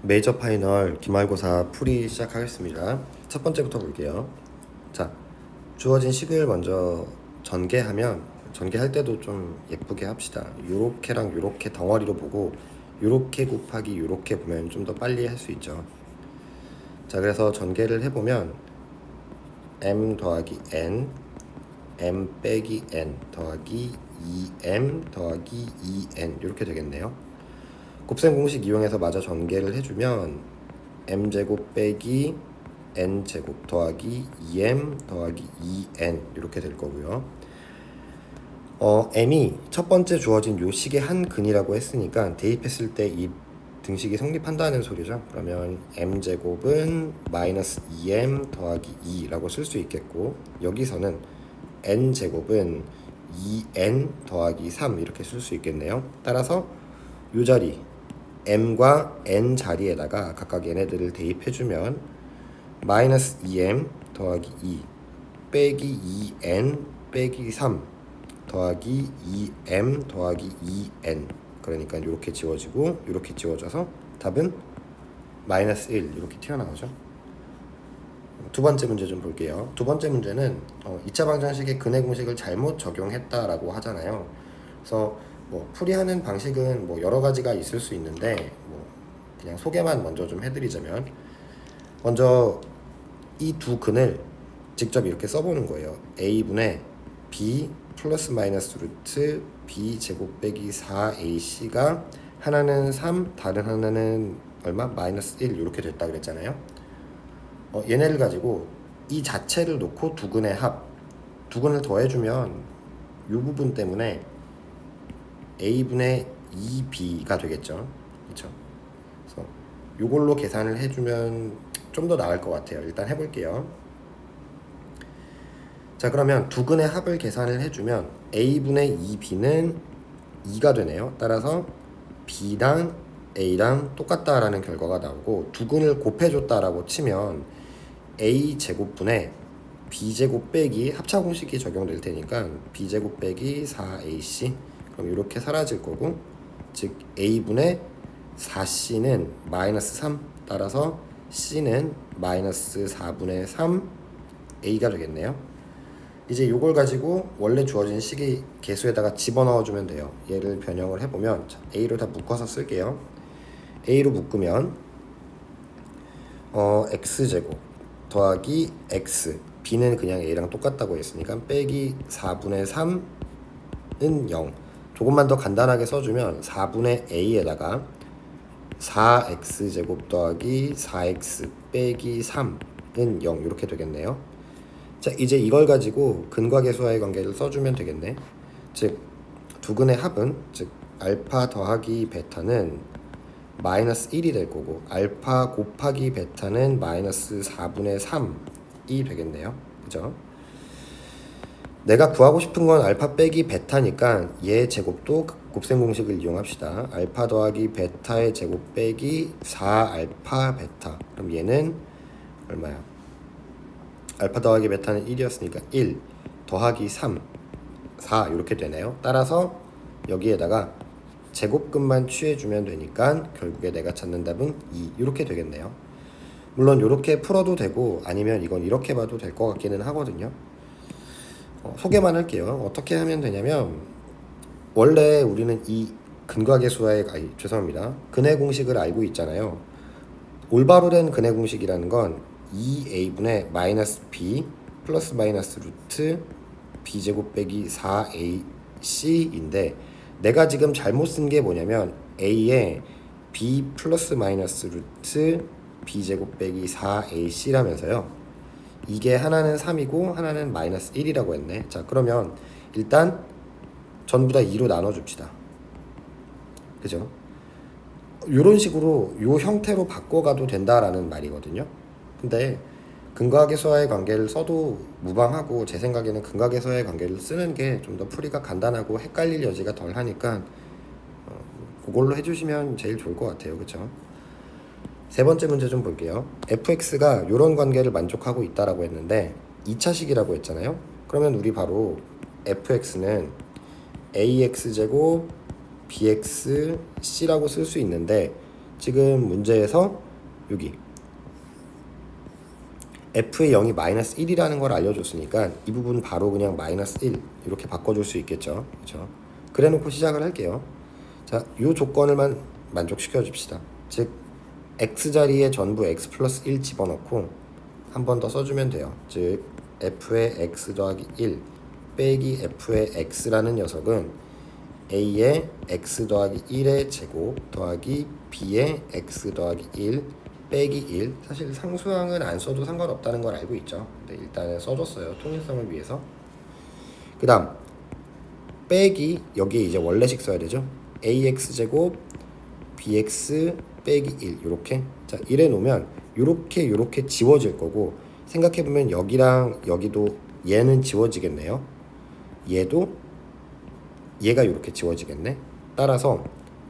메이저 파이널 기말고사 풀이 시작하겠습니다. 첫 번째부터 볼게요. 자, 주어진 식을 먼저 전개하면 전개할 때도 좀 예쁘게 합시다. 요렇게랑 요렇게 덩어리로 보고 요렇게 곱하기 요렇게 보면 좀 더 빨리 할 수 있죠. 자, 그래서 전개를 해보면 m 더하기 n, m 빼기 n 더하기 2m 더하기 2n 이렇게 되겠네요. 곱셈 공식 이용해서 마저 전개를 해주면 m제곱 빼기 n제곱 더하기 2m 더하기 2n 이렇게 될 거고요. m이 첫 번째 주어진 요 식의 한 근이라고 했으니까 대입했을 때 이 등식이 성립한다는 소리죠. 그러면 m제곱은 마이너스 2m 더하기 2라고 쓸 수 있겠고, 여기서는 n제곱은 2n 더하기 3 이렇게 쓸 수 있겠네요. 따라서 요 자리 m과 n 자리에다가 각각 얘네들을 대입해주면 마이너스 2m 더하기 2 빼기 2n 빼기 3 더하기 2m 더하기 2n, 그러니까 이렇게 지워지고 이렇게 지워져서 답은 마이너스 1 이렇게 튀어나오죠. 두 번째 문제 좀 볼게요. 두 번째 문제는 2차 방정식의 근해 공식을 잘못 적용했다라고 하잖아요. 그래서 뭐 풀이하는 방식은 뭐 여러 가지가 있을 수 있는데 뭐 그냥 소개만 먼저 좀 해드리자면, 먼저 이 두 근을 직접 이렇게 써보는 거예요. a분의 b 플러스 마이너스 루트 b 제곱 빼기 4ac가 하나는 3 다른 하나는 얼마? 마이너스 1 이렇게 됐다 그랬잖아요. 얘네를 가지고 이 자체를 놓고 두 근의 합, 두 근을 더해주면 이 부분 때문에 a분의 2b가 되겠죠. 그렇죠? 그래서 이걸로 계산을 해주면 좀 더 나을 것 같아요. 일단 해볼게요. 자, 그러면 두 근의 합을 계산을 해주면 a분의 2b는 2가 되네요. 따라서 b랑 a랑 똑같다라는 결과가 나오고, 두 근을 곱해줬다라고 치면 a 제곱분의 b제곱 빼기 합차 공식이 적용될 테니까 b제곱 빼기 4ac, 그럼 이렇게 사라질 거고, 즉 a분의 4c는 마이너스 3, 따라서 c는 마이너스 4분의 3 a가 되겠네요. 이제 이걸 가지고 원래 주어진 식의 개수에다가 집어넣어주면 돼요. 얘를 변형을 해보면, 자, a로 다 묶어서 쓸게요. a로 묶으면 x제곱 더하기 x, b는 그냥 a랑 똑같다고 했으니까 빼기 4분의 3은 0. 조금만 더 간단하게 써주면 4분의 a에다가 4x제곱 더하기 4x 빼기 3은 0 이렇게 되겠네요. 자, 이제 이걸 가지고 근과 계수와의 관계를 써주면 되겠네. 즉 두 근의 합은, 즉 알파 더하기 베타는 마이너스 1이 될 거고, 알파 곱하기 베타는 마이너스 4분의 3이 되겠네요. 그죠? 내가 구하고 싶은 건 알파 빼기 베타니까 얘 제곱도 곱셈 공식을 이용합시다. 알파 더하기 베타의 제곱 빼기 4알파 베타. 그럼 얘는 얼마야? 알파 더하기 베타는 1이었으니까 1 더하기 3 4 이렇게 되네요. 따라서 여기에다가 제곱근만 취해주면 되니까 결국에 내가 찾는 답은 2 이렇게 되겠네요. 물론 이렇게 풀어도 되고 아니면 이건 이렇게 봐도 될 것 같기는 하거든요. 소개만 할게요. 어떻게 하면 되냐면, 원래 우리는 이 근과 계수와의 죄송합니다. 근해 공식을 알고 있잖아요. 올바로 된 근해 공식이라는 건 2a분의 마이너스 b 플러스 마이너스 루트 b제곱 빼기 4ac인데, 내가 지금 잘못 쓴 게 뭐냐면 a에 b 플러스 마이너스 루트 b제곱 빼기 4ac라면서요. 이게 하나는 3이고 하나는 마이너스 1이라고 했네. 자, 그러면 일단 전부 다 2로 나눠줍시다. 그죠? 이런 식으로 요 형태로 바꿔가도 된다라는 말이거든요. 근데 근과 계수와의 관계를 써도 무방하고, 제 생각에는 근과 계수와의 관계를 쓰는 게 좀 더 풀이가 간단하고 헷갈릴 여지가 덜 하니까 그걸로 해주시면 제일 좋을 것 같아요. 그쵸? 세 번째 문제 좀 볼게요. fx가 이런 관계를 만족하고 있다라고 했는데 2차식이라고 했잖아요. 그러면 우리 바로 fx는 ax제곱 bxc라고 쓸 수 있는데, 지금 문제에서 여기 f의 0이 마이너스 1이라는 걸 알려줬으니까 이 부분 바로 그냥 마이너스 1 이렇게 바꿔줄 수 있겠죠. 그렇죠? 그래 놓고 시작을 할게요. 자, 이 조건을만 만족시켜 줍시다. 즉 x자리에 전부 x 플러스 1 집어넣고 한 번 더 써주면 돼요. 즉 f의 x 더하기 1 빼기 f의 x라는 녀석은 a의 x 더하기 1의 제곱 더하기 b의 x 더하기 1 빼기 1. 사실 상수항은 안 써도 상관없다는 걸 알고 있죠. 근데 일단은 써줬어요. 통일성을 위해서. 그 다음 빼기 여기에 이제 원래식 써야 되죠. ax제곱 bx 빼기 1 이렇게. 자, 이래 놓으면 요렇게 지워질 거고, 생각해보면 여기랑 여기도 얘는 지워지겠네요. 얘가 이렇게 지워지겠네. 따라서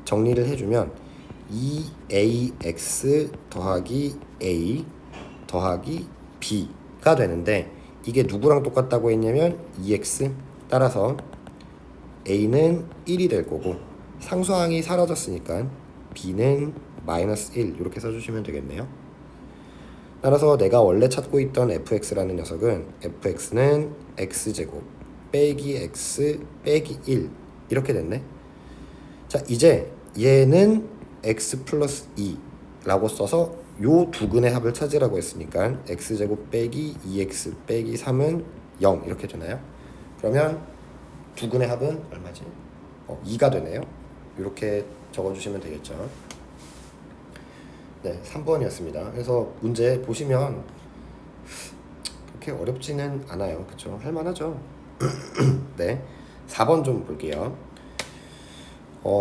정리를 해주면 2ax 더하기 a 더하기 b가 되는데, 이게 누구랑 똑같다고 했냐면 2x. 따라서 a는 1이 될 거고 상수항이 사라졌으니까 b는 마이너스 1 이렇게 써주시면 되겠네요. 따라서 내가 원래 찾고 있던 fx라는 녀석은 fx는 x제곱 빼기 x 빼기 1 이렇게 됐네. 자, 이제 얘는 x 플러스 2라고 써서 요 두 근의 합을 찾으라고 했으니까 x제곱 빼기 2x 빼기 3은 0 이렇게 되나요? 그러면 두 근의 합은 얼마지? 2가 되네요. 이렇게 적어주시면 되겠죠. 네, 3번이었습니다. 그래서 문제 보시면 그렇게 어렵지는 않아요. 그쵸? 할만하죠? 네, 4번 좀 볼게요.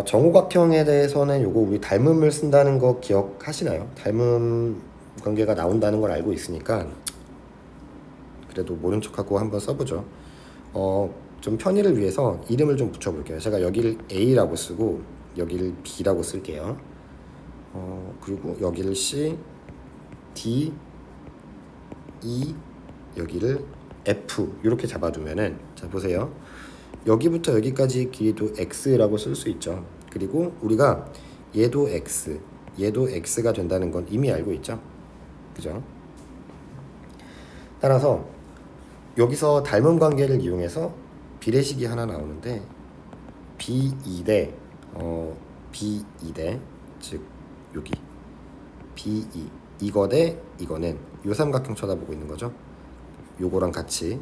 정오각형에 대해서는 요거 우리 닮음을 쓴다는 거 기억하시나요? 닮음 관계가 나온다는 걸 알고 있으니까 그래도 모른 척하고 한번 써보죠. 좀 편의를 위해서 이름을 좀 붙여볼게요. 제가 여기를 A라고 쓰고 여기를 B라고 쓸게요. 그리고 여기를 C, D, E, 여기를 F 이렇게 잡아두면은, 자 보세요. 여기부터 여기까지 길이도 X라고 쓸 수 있죠. 그리고 우리가 얘도 X, 얘도 X가 된다는 건 이미 알고 있죠. 그죠? 따라서 여기서 닮음 관계를 이용해서 비례식이 하나 나오는데 B2 대 즉 여기 B2 이거 대 이거는 요 삼각형 쳐다보고 있는 거죠. 요거랑 같이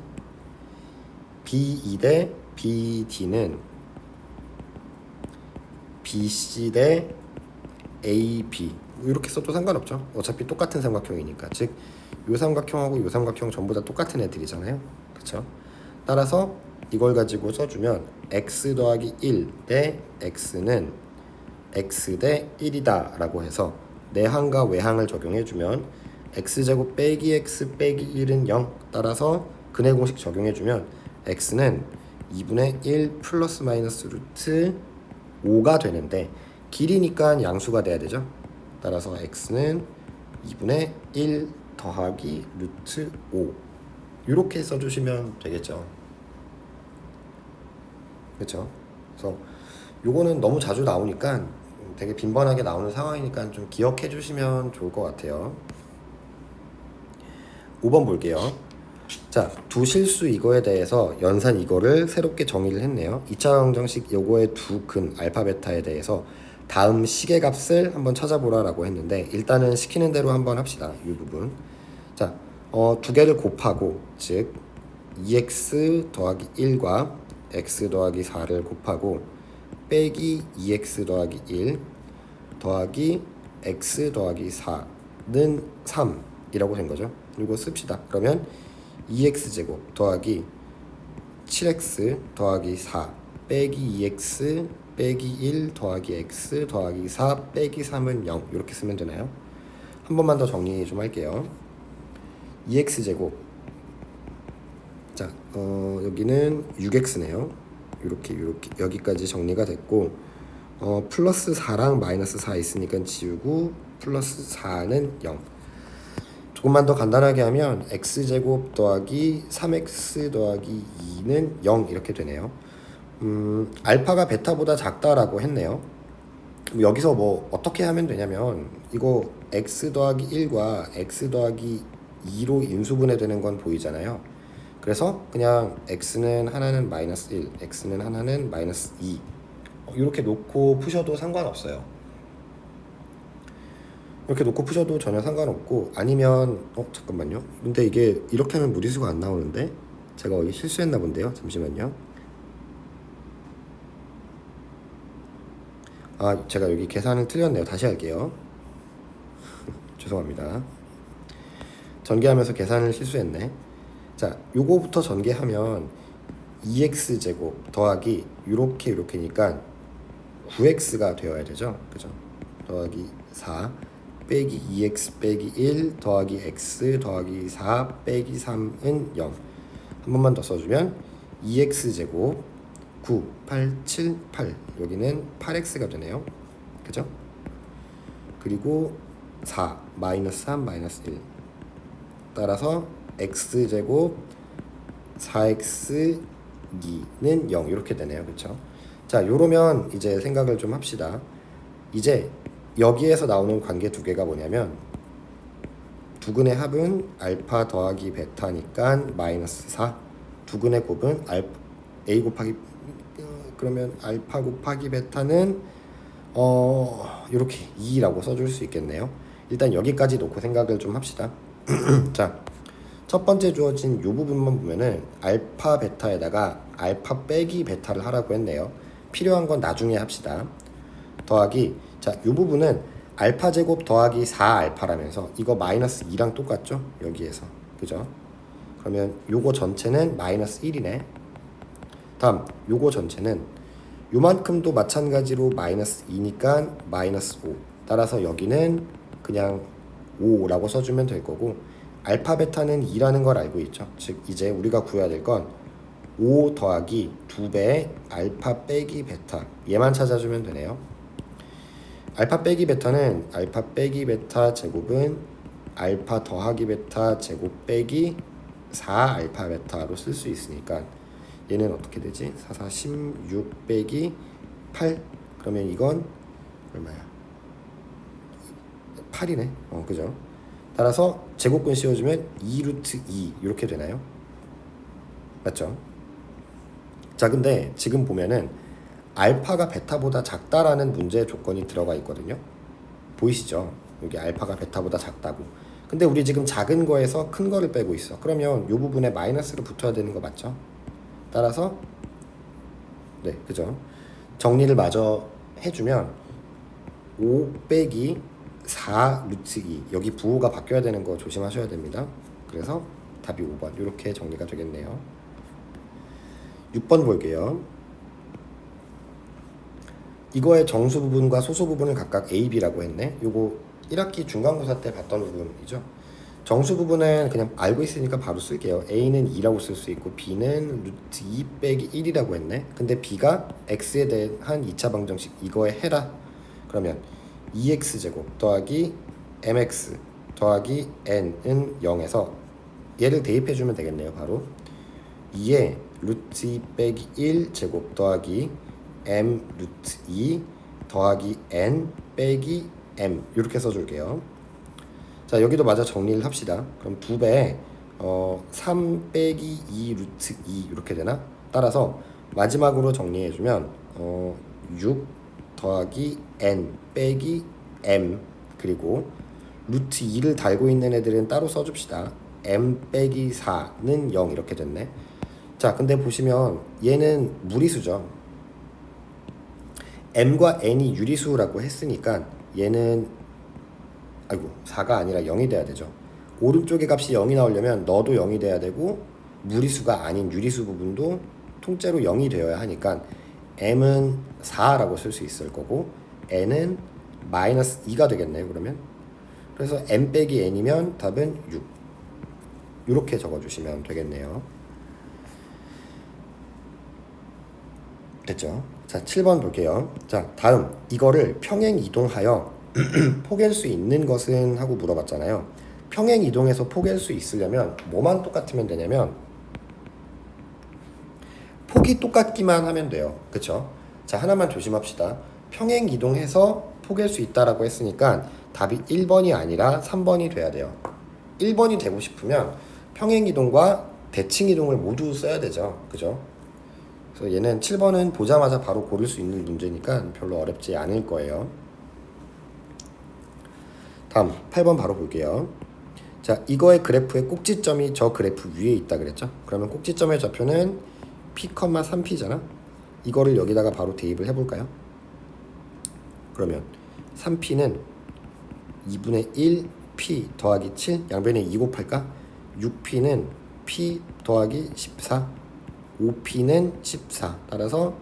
B2 대 BD는 BC 대 AB 이렇게 써도 상관없죠. 어차피 똑같은 삼각형이니까. 즉 요 삼각형하고 요 삼각형 전부 다 똑같은 애들이잖아요. 그렇죠? 따라서 이걸 가지고 써주면 x 더하기 1 대 x는 x 대 1이다 라고 해서 내항과 외항을 적용해주면 x제곱 빼기 x 빼기 1은 0. 따라서 근해 공식 적용해주면 x는 2분의 1 플러스 마이너스 루트 5가 되는데, 길이니까 양수가 돼야 되죠. 따라서 x는 2분의 1 더하기 루트 5 이렇게 써주시면 되겠죠. 그렇죠? 그래서 요거는 너무 자주 나오니까 되게 빈번하게 나오는 상황이니까 좀 기억해 주시면 좋을 것 같아요. 5번 볼게요. 자, 두 실수 이거에 대해서 연산 이거를 새롭게 정의를 했네요. 2차 방정식 요거의 두 근 알파 베타에 대해서 다음 식의 값을 한번 찾아보라 라고 했는데, 일단은 시키는 대로 한번 합시다. 이 부분. 자, 두 개를 곱하고, 즉 2x 더하기 1과 x 더하기 4를 곱하고 빼기 2x 더하기 1 더하기 x 더하기 4는 3이라고 된 거죠. 이거 씁시다. 그러면 2x제곱 더하기 7x 더하기 4 빼기 2x 빼기 1 더하기 x 더하기 4 빼기 3은 0 이렇게 쓰면 되나요? 한 번만 더 정리 좀 할게요. 2x제곱, 자 여기는 6x네요. 이렇게 여기까지 정리가 됐고, 플러스 4랑 마이너스 4 있으니까 지우고 플러스 4는 0. 조금만 더 간단하게 하면 x제곱 더하기 3x 더하기 2는 0 이렇게 되네요. 알파가 베타보다 작다라고 했네요. 여기서 뭐 어떻게 하면 되냐면 이거 x 더하기 1과 x 더하기 2로 인수분해 되는 건 보이잖아요. 그래서 그냥 x는 하나는 마이너스 1, x는 하나는 마이너스 2 이렇게 놓고 푸셔도 상관없어요. 이렇게 놓고 푸셔도 전혀 상관없고, 아니면 잠깐만요. 근데 이게 이렇게 하면 무리수가 안 나오는데 제가 여기 실수했나 본데요. 잠시만요. 제가 여기 계산을 틀렸네요. 다시 할게요. 죄송합니다. 전개하면서 계산을 실수했네. 자, 요거부터 전개하면 2x제곱 더하기 요렇게니까 9x가 되어야 되죠. 그죠? 더하기 4 빼기 2x 빼기 1 더하기 x 더하기 4 빼기 3은 0. 한 번만 더 써주면 2x제곱 9, 8, 7, 8 여기는 8x가 되네요. 그죠? 그리고 4 마이너스 3 마이너스 1 따라서 x제곱 4x 2는 0 이렇게 되네요. 그쵸? 자, 요러면 이제 생각을 좀 합시다. 이제 여기에서 나오는 관계 두 개가 뭐냐면 두근의 합은 알파 더하기 베타니까 마이너스 4, 두근의 곱은 a 곱하기 그러면 알파 곱하기 베타는 이렇게 2라고 써줄 수 있겠네요. 일단 여기까지 놓고 생각을 좀 합시다. 자, 첫 번째 주어진 이 부분만 보면은 알파 베타에다가 알파 빼기 베타를 하라고 했네요. 필요한 건 나중에 합시다. 더하기, 자, 이 부분은 알파 제곱 더하기 4알파라면서 이거 마이너스 2랑 똑같죠? 여기에서. 그죠? 그러면 요거 전체는 마이너스 1이네. 다음 요거 전체는 요만큼도 마찬가지로 마이너스 2니까 마이너스 5. 따라서 여기는 그냥 5라고 써주면 될 거고, 알파 베타는 2라는 걸 알고 있죠. 즉 이제 우리가 구해야 될 건 5 더하기 2배 알파 빼기 베타, 얘만 찾아주면 되네요. 알파 빼기 베타는 알파 빼기 베타 제곱은 알파 더하기 베타 제곱 빼기 4 알파 베타로 쓸 수 있으니까 얘는 어떻게 되지? 4, 4, 16 빼기 8. 그러면 이건 얼마야? 8이네. 그죠? 따라서 제곱근 씌워주면 2루트 2 이렇게 되나요? 맞죠? 자, 근데 지금 보면은 알파가 베타보다 작다라는 문제의 조건이 들어가 있거든요. 보이시죠? 여기 알파가 베타보다 작다고. 근데 우리 지금 작은 거에서 큰 거를 빼고 있어. 그러면 이 부분에 마이너스가 붙어야 되는 거 맞죠? 따라서 네, 그죠? 정리를 마저 해주면 5 빼기 4 루트 2, 여기 부호가 바뀌어야 되는 거 조심하셔야 됩니다. 그래서 답이 5번 이렇게 정리가 되겠네요. 6번 볼게요. 이거의 정수 부분과 소수 부분을 각각 A, B라고 했네. 요거 1학기 중간고사 때 봤던 부분이죠. 정수 부분은 그냥 알고 있으니까 바로 쓸게요. A는 2라고 쓸 수 있고 B는 루트 2 빼기 1이라고 했네. 근데 B가 X에 대한 2차 방정식 이거에 해라. 그러면 2x제곱 더하기 mx 더하기 n은 0에서 얘를 대입해주면 되겠네요. 바로 2에 루트 2 빼기 1 제곱 더하기 m 루트 2 더하기 n 빼기 m 이렇게 써줄게요. 자, 여기도 마저 정리를 합시다. 그럼 2배 3 빼기 2 루트 2 이렇게 되나? 따라서 마지막으로 정리해주면 6 더하기 n 빼기 m, 그리고 루트 2를 달고 있는 애들은 따로 써줍시다. m 빼기 4는 0 이렇게 됐네. 자, 근데 보시면 얘는 무리수죠. m과 n이 유리수라고 했으니까 얘는 4가 아니라 0이 돼야 되죠. 오른쪽의 값이 0이 나오려면 너도 0이 돼야 되고 무리수가 아닌 유리수 부분도 통째로 0이 되어야 하니까 m은 4라고 쓸 수 있을 거고 n은 마이너스 2가 되겠네요. 그러면 그래서 m 빼기 n이면 답은 6 이렇게 적어주시면 되겠네요. 됐죠? 자, 7번 볼게요. 자, 다음 이거를 평행 이동하여 포갤 수 있는 것은 하고 물어봤잖아요. 평행 이동해서 포갤 수 있으려면 뭐만 똑같으면 되냐면 폭이 똑같기만 하면 돼요. 그쵸? 자, 하나만 조심합시다. 평행 이동해서 포갤 수 있다라고 했으니까 답이 1번이 아니라 3번이 돼야 돼요. 1번이 되고 싶으면 평행 이동과 대칭 이동을 모두 써야 되죠. 그죠? 그래서 얘는 7번은 보자마자 바로 고를 수 있는 문제니까 별로 어렵지 않을 거예요. 다음 8번 바로 볼게요. 자, 이거의 그래프의 꼭지점이 저 그래프 위에 있다 그랬죠? 그러면 꼭지점의 좌표는 p, 3p잖아. 이거를 여기다가 바로 대입을 해볼까요? 그러면 3p는 2분의 1 p 더하기 7 양변에 2 곱할까? 6p는 p 더하기 14 5p는 14 따라서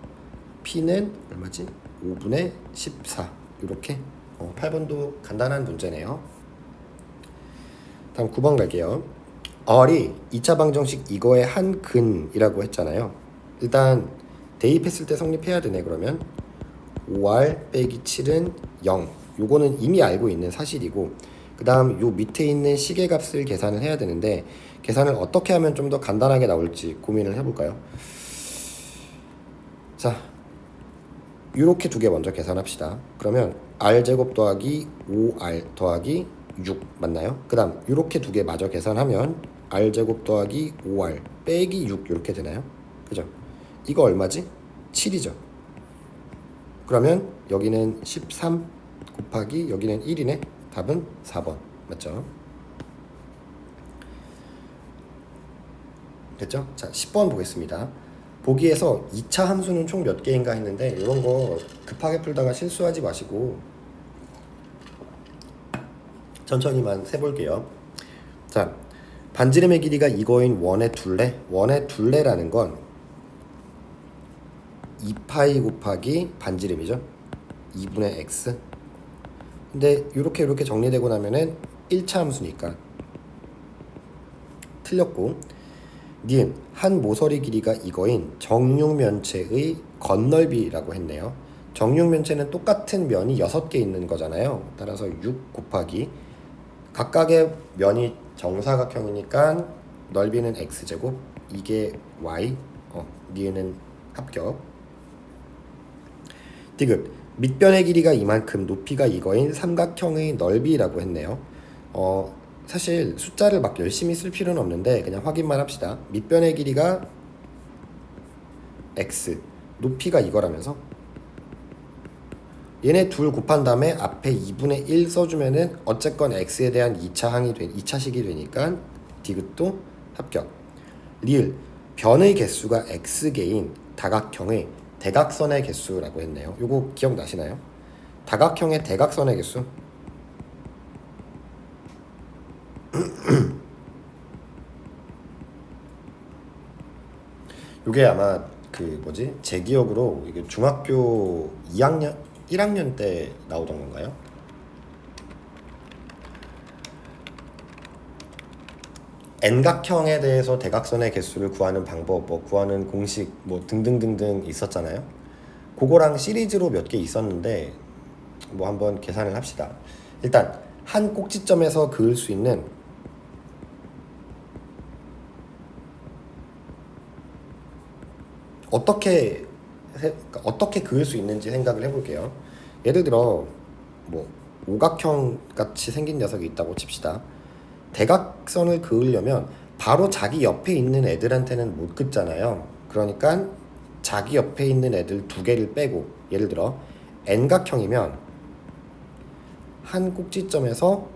p는 얼마지? 5분의 14 이렇게 8번도 간단한 문제네요. 다음 9번 갈게요. R이 2차 방정식 이거의 한 근이라고 했잖아요. 일단 대입했을 때 성립해야 되네. 그러면 5R 빼기 7은 0. 요거는 이미 알고 있는 사실이고, 그 다음 요 밑에 있는 시계값을 계산을 해야 되는데 계산을 어떻게 하면 좀 더 간단하게 나올지 고민을 해볼까요? 자, 이렇게 두 개 먼저 계산합시다. 그러면 R제곱 더하기 5R 더하기 6 맞나요? 그 다음 이렇게 두 개 마저 계산하면 R제곱 더하기 5R 빼기 6 이렇게 되나요? 그죠? 이거 얼마지? 7이죠. 그러면 여기는 13 곱하기 여기는 1이네. 답은 4번 맞죠? 됐죠? 자, 10번 보겠습니다. 보기에서 2차 함수는 총 몇 개인가 했는데 이런 거 급하게 풀다가 실수하지 마시고 천천히만 세볼게요. 자, 반지름의 길이가 이거인 원의 둘레. 원의 둘레라는 건 2파이 곱하기 반지름이죠. 2분의 x. 근데 이렇게 정리되고 나면은 1차 함수니까 틀렸고, 니은 한 모서리 길이가 이거인 정육면체의 건널비라고 했네요. 정육면체는 똑같은 면이 6개 있는 거잖아요. 따라서 6 곱하기 각각의 면이 정사각형이니까 넓이는 x제곱, 이게 y, 니은은 합격. 디귿 밑변의 길이가 이만큼 높이가 이거인 삼각형의 넓이라고 했네요. 사실 숫자를 막 열심히 쓸 필요는 없는데 그냥 확인만 합시다. 밑변의 길이가 x, 높이가 이거라면서 얘네 둘 곱한 다음에 앞에 2분의 1 써주면은 어쨌건 x에 대한 2차식이 되니까 디귿도 합격. 리을 변의 개수가 x개인 다각형의 대각선의 개수라고 했네요. 요거 기억나시나요? 다각형의 대각선의 개수. 요게 아마 제 기억으로 이게 중학교 2학년 1학년 때 나오던 건가요? N각형에 대해서 대각선의 개수를 구하는 방법, 구하는 공식 등등등등 있었잖아요. 그거랑 시리즈로 몇 개 있었는데 한번 계산을 합시다. 일단 한 꼭지점에서 그을 수 있는 어떻게 그을 수 있는지 생각을 해볼게요. 예를 들어 오각형 같이 생긴 녀석이 있다고 칩시다. 대각선을 그으려면 바로 자기 옆에 있는 애들한테는 못 긋잖아요. 그러니까 자기 옆에 있는 애들 두 개를 빼고, 예를 들어 N각형이면 한 꼭지점에서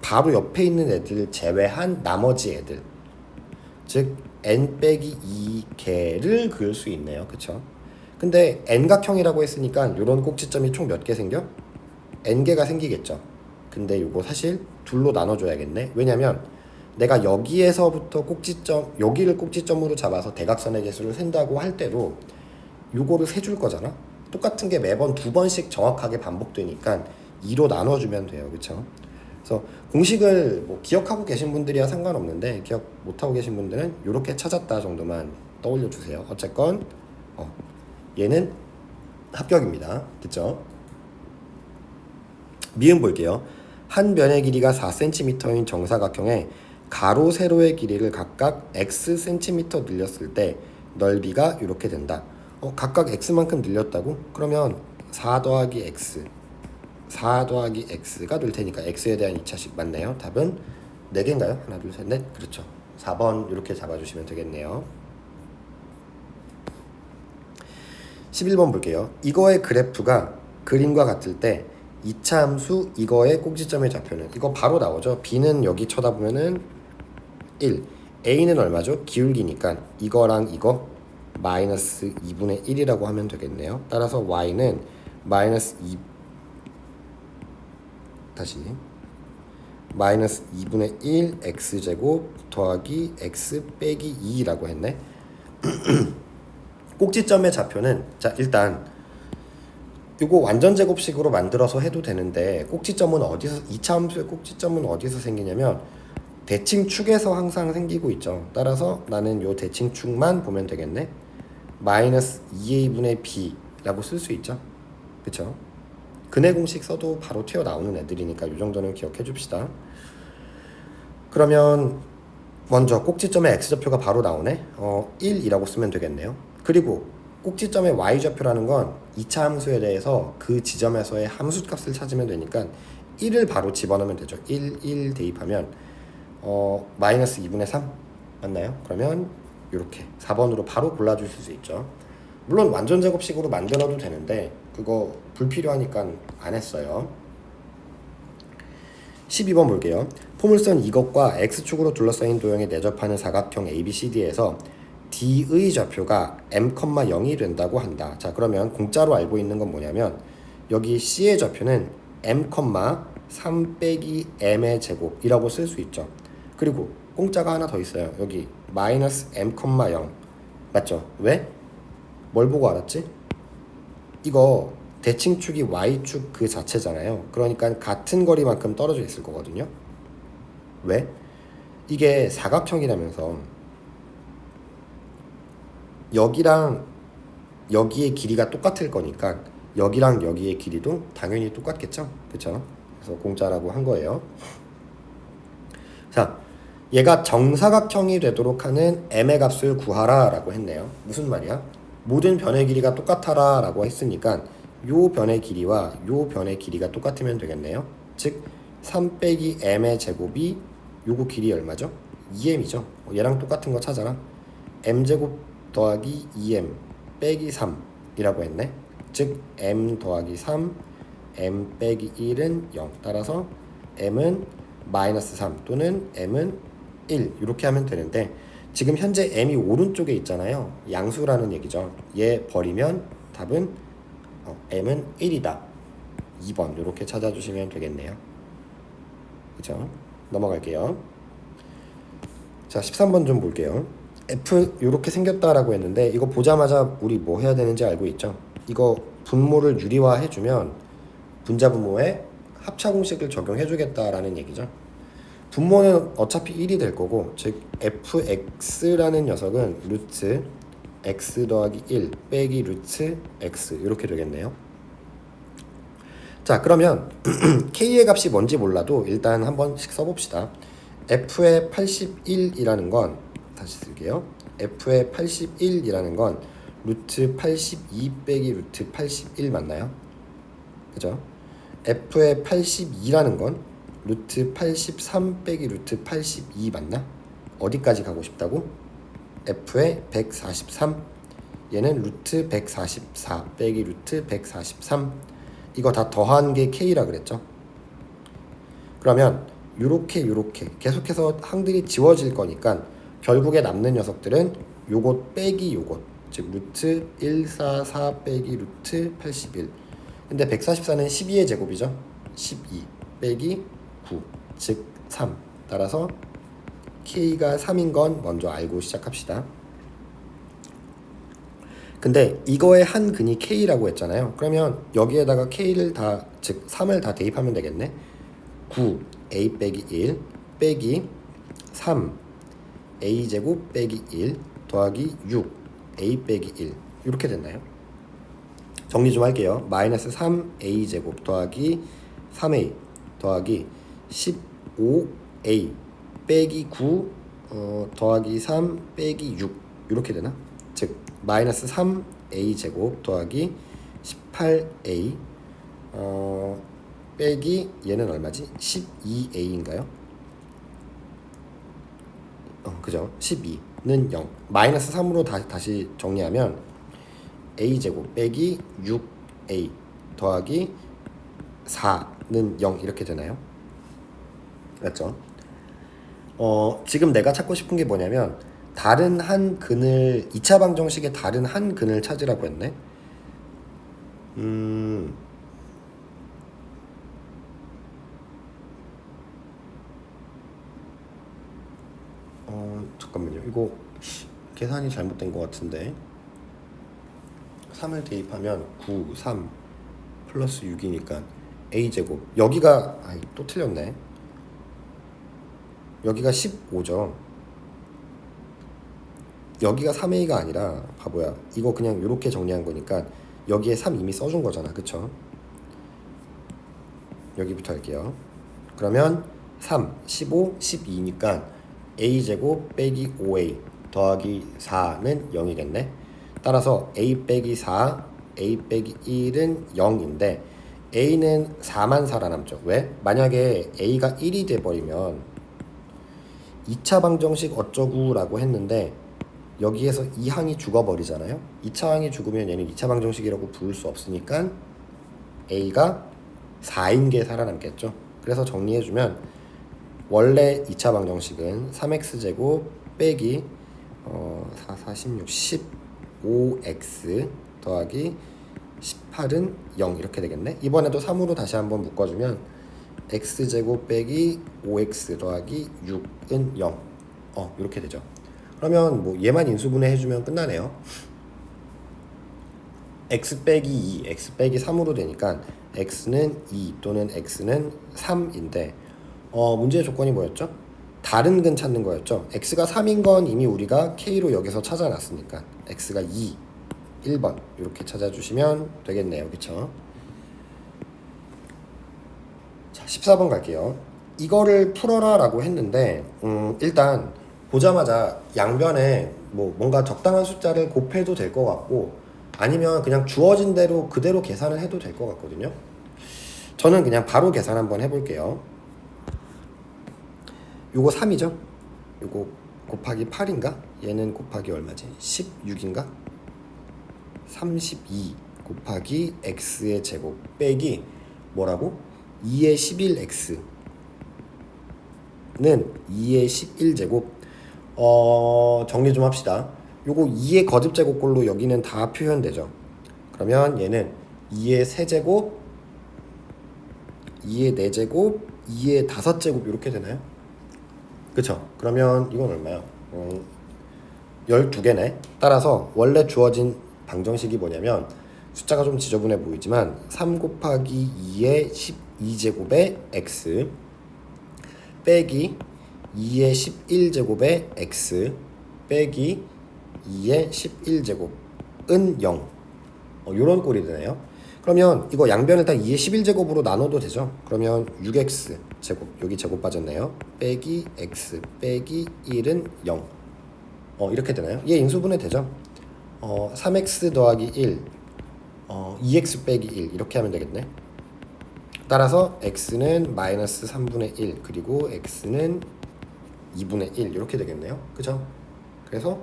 바로 옆에 있는 애들 제외한 나머지 애들, 즉 N 빼기 2개를 그을 수 있네요. 그쵸? 근데 N각형이라고 했으니까 이런 꼭지점이 총 몇 개 생겨? N개가 생기겠죠. 근데 이거 사실 둘로 나눠줘야겠네. 왜냐면 내가 여기에서부터 여기를 꼭지점으로 잡아서 대각선의 개수를 센다고 할 때도 요거를 세줄 거잖아. 똑같은 게 매번 2번씩 정확하게 반복되니까 2로 나눠주면 돼요. 그쵸? 그래서 공식을 기억하고 계신 분들이야 상관없는데 기억 못하고 계신 분들은 이렇게 찾았다 정도만 떠올려 주세요. 어쨌건 얘는 합격입니다. 됐죠? 미음 볼게요. 한 변의 길이가 4cm인 정사각형에 가로 세로의 길이를 각각 xcm 늘렸을 때 넓이가 이렇게 된다. 각각 x만큼 늘렸다고? 그러면 4 더하기 x 4 더하기 x가 될 테니까 x에 대한 2차식 맞네요. 답은 4개인가요? 하나 둘 셋 넷. 그렇죠. 4번 이렇게 잡아주시면 되겠네요. 11번 볼게요. 이거의 그래프가 그림과 같을 때 2차 함수 이거의 꼭지점의 좌표는 이거 바로 나오죠. b는 여기 쳐다보면은 1, a는 얼마죠? 기울기니까 이거랑 이거 마이너스 2분의 1이라고 하면 되겠네요. 따라서 y는 마이너스 2 다시 마이너스 2분의 1 x제곱 더하기 x 빼기 2라고 했네. 꼭지점의 좌표는 자 일단 이거 완전 제곱식으로 만들어서 해도 되는데 꼭지점은 어디서 2차 함수의 꼭지점은 어디서 생기냐면 대칭축에서 항상 생기고 있죠. 따라서 나는 요 대칭축만 보면 되겠네. 마이너스 2a분의 b라고 쓸 수 있죠. 그쵸? 근해 공식 써도 바로 튀어나오는 애들이니까 이 정도는 기억해 줍시다. 그러면 먼저 꼭지점의 x좌표가 바로 나오네. 1이라고 쓰면 되겠네요. 그리고 꼭지점의 y좌표라는 건 2차 함수에 대해서 그 지점에서의 함수값을 찾으면 되니까 1을 바로 집어넣으면 되죠. 1 대입하면 마이너스 2분의 3 맞나요? 그러면 이렇게 4번으로 바로 골라주실 수 있죠. 물론 완전 제곱식으로 만들어도 되는데 그거 불필요하니까 안 했어요. 12번 볼게요. 포물선 이것과 x축으로 둘러싸인 도형에 내접하는 사각형 ABCD에서 D의 좌표가 m,0이 된다고 한다. 자, 그러면 공짜로 알고 있는 건 뭐냐면 여기 C의 좌표는 m,3 빼기 m의 제곱이라고 쓸 수 있죠. 그리고 공짜가 하나 더 있어요. 여기 마이너스 m,0 맞죠? 왜? 뭘 보고 알았지? 이거 대칭축이 y축 그 자체잖아요. 그러니까 같은 거리만큼 떨어져 있을 거거든요. 왜? 이게 사각형이라면서 여기랑 여기의 길이가 똑같을 거니까 여기랑 여기의 길이도 당연히 똑같겠죠. 그쵸? 그래서 공짜라고 한 거예요. 자, 얘가 정사각형이 되도록 하는 m의 값을 구하라 라고 했네요. 무슨 말이야? 모든 변의 길이가 똑같아라 라고 했으니까 요 변의 길이와 요 변의 길이가 똑같으면 되겠네요. 즉 3 빼기 m의 제곱이 요거 길이 얼마죠? 2m이죠. 얘랑 똑같은 거 찾아라. m제곱 더하기 2m 빼기 3이라고 했네. 즉 m 더하기 3 m 빼기 1은 0. 따라서 m은 마이너스 3 또는 m은 1 이렇게 하면 되는데 지금 현재 m이 오른쪽에 있잖아요. 양수라는 얘기죠. 얘 버리면 답은 m은 1이다. 2번 이렇게 찾아주시면 되겠네요. 그쵸? 넘어갈게요. 자, 13번 좀 볼게요. F 이렇게 생겼다라고 했는데 이거 보자마자 우리 뭐 해야 되는지 알고 있죠? 이거 분모를 유리화 해주면 분자 분모에 합차 공식을 적용해 주겠다라는 얘기죠. 분모는 어차피 1이 될 거고 즉 fx라는 녀석은 루트 x 더하기 1 빼기 루트 x 이렇게 되겠네요. 자, 그러면 k의 값이 뭔지 몰라도 일단 한 번씩 써봅시다. f의 81이라는 건 다시 쓸게요. f의 81이라는 건 루트 82 빼기 루트 81 맞나요? 그죠? f의 82라는 건 루트 83 빼기 루트 82 맞나? 어디까지 가고 싶다고? f의 143 얘는 루트 144 빼기 루트 143 이거 다 더한 게 k라 그랬죠? 그러면 요렇게 계속해서 항들이 지워질 거니까 결국에 남는 녀석들은 요것 빼기 요것 즉 루트 144 빼기 루트 81 근데 144는 12의 제곱이죠. 12 빼기 9 즉 3 따라서 k가 3인 건 먼저 알고 시작합시다. 근데 이거의 한 근이 k라고 했잖아요. 그러면 여기에다가 k를 다 즉 3을 다 대입하면 되겠네. 9 a 빼기 1 빼기 3 a제곱 빼기 1 더하기 6 a 빼기 1 이렇게 됐나요? 정리 좀 할게요. 마이너스 3a제곱 더하기 3a 더하기 15a 빼기 9 더하기 3 빼기 6 이렇게 되나? 즉 마이너스 3a제곱 더하기 18a 빼기 얘는 얼마지? 12a인가요? 그죠? 12는 0. 마이너스 3으로 다시 정리하면 a제곱 빼기 6a 더하기 4는 0 이렇게 되나요? 맞죠? 지금 내가 찾고 싶은 게 뭐냐면 다른 한 근을 2차 방정식의 다른 한 근을 찾으라고 했네. 잠깐만요. 이거 계산이 잘못된 것 같은데 3을 대입하면 9, 3 플러스 6이니까 a제곱 여기가 또 틀렸네. 여기가 15죠. 여기가 3a가 아니라 바보야. 이거 그냥 이렇게 정리한 거니까 여기에 3 이미 써준 거잖아. 그쵸? 여기부터 할게요. 그러면 3, 15, 12니까 a제곱 빼기 5a 더하기 4는 0이겠네. 따라서 a 빼기 4, a 빼기 1은 0인데 a는 4만 살아남죠. 왜? 만약에 a가 1이 돼버리면 2차 방정식 어쩌구 라고 했는데 여기에서 이 항이 죽어버리잖아요. 2차 항이 죽으면 얘는 2차 방정식이라고 부를 수 없으니까 a가 4인 게 살아남겠죠. 그래서 정리해주면 원래 2차 방정식은 3x제곱 빼기 4, 46, 15x 더하기 18은 0 이렇게 되겠네. 이번에도 3으로 다시 한번 묶어주면 x제곱 빼기 5x 더하기 6은 0 이렇게 되죠. 그러면 뭐 얘만 인수분해 해주면 끝나네요. x 빼기 2, x 빼기 3으로 되니까 x는 2 또는 x는 3인데 문제의 조건이 뭐였죠? 다른 근 찾는 거였죠. x가 3인 건 이미 우리가 k로 여기서 찾아놨으니까 x가 2, 1번 이렇게 찾아주시면 되겠네요. 그쵸? 자, 14번 갈게요. 이거를 풀어라 라고 했는데 일단 보자마자 양변에 뭐 뭔가 적당한 숫자를 곱해도 될 것 같고 아니면 그냥 주어진 대로 그대로 계산을 해도 될 것 같거든요. 저는 그냥 바로 계산 한번 해볼게요. 요거 3이죠? 요거 곱하기 8인가? 얘는 곱하기 얼마지? 16인가? 32 곱하기 x의 제곱 빼기 뭐라고? 2의 11x는 2의 11제곱 정리 좀 합시다. 요거 2의 거듭제곱꼴로 여기는 다 표현되죠. 그러면 얘는 2의 세제곱 2의 4제곱 2의 5제곱 이렇게 되나요? 그쵸? 그러면 이건 얼마야? 12개네. 따라서 원래 주어진 방정식이 뭐냐면 숫자가 좀 지저분해 보이지만 3 곱하기 2의 12제곱의 x 빼기 2의 11제곱의 x 빼기 2의 11제곱은 0 요런 꼴이 되네요. 그러면 이거 양변을 다 2의 11제곱으로 나눠도 되죠. 그러면 6x 제곱 여기 제곱 빠졌네요. 빼기 x 빼기 1은 0 이렇게 되나요? 얘 인수분해 되죠. 3x 더하기 1 2x 빼기 1 이렇게 하면 되겠네. 따라서 x는 마이너스 3분의 1 그리고 x는 2분의 1 이렇게 되겠네요. 그죠? 그래서